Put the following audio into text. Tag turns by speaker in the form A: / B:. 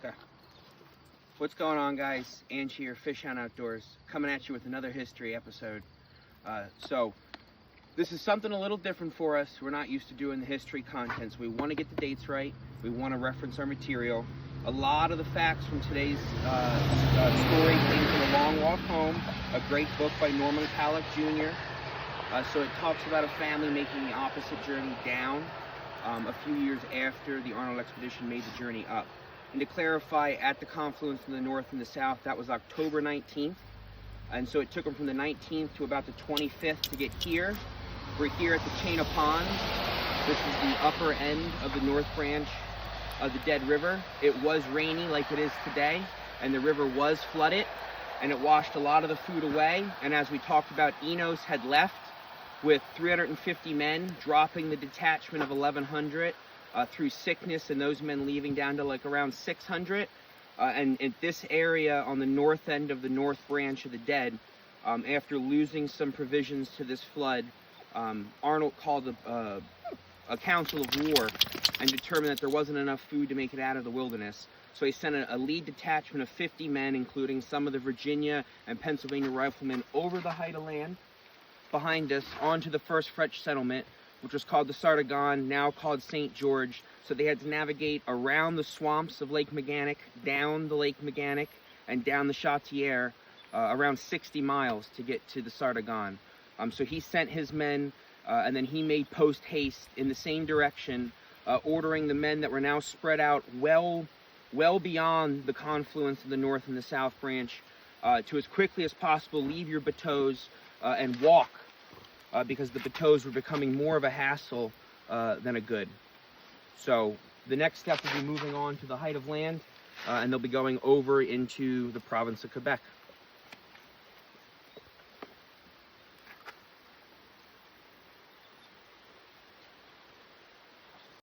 A: Okay. What's going on, guys? Ange here, Fishhound Outdoors, coming at you with another history episode. So this is something a little different for us. We're not used to doing the history content, so we want to get the dates right. We want to reference our material. A lot of the facts from today's story came from A Long Walk Home, a great book by Norman Powell Jr. So it talks about a family making the opposite journey down a few years after the Arnold Expedition made the journey up. And to clarify, at the confluence in the north and the south, that was October 19th. And so it took them from the 19th to about the 25th to get here. We're here at the chain of ponds. This is the upper end of the north branch of the Dead River. It was rainy like it is today, and the river was flooded, and it washed a lot of the food away. And as we talked about, Enos had left with 350 men, dropping the detachment of 1,100 through sickness, and those men leaving down to like around 600. And in this area on the north end of the north branch of the Dead, after losing some provisions to this flood, Arnold called a council of war and determined that there wasn't enough food to make it out of the wilderness. So he sent a lead detachment of 50 men, including some of the Virginia and Pennsylvania riflemen, over the height of land behind us onto the first French settlement, which was called the Sardigan, now called St. George. So they had to navigate around the swamps of Lake Meganic, down the Lake Meganic, and down the Chatière, around 60 miles to get to the Sardigan. So he sent his men, and then he made post haste in the same direction, ordering the men that were now spread out well beyond the confluence of the north and the south branch to, as quickly as possible, leave your bateaus and walk, because the bateaus were becoming more of a hassle than a good. So the next step will be moving on to the height of land, and they'll be going over into the province of Quebec.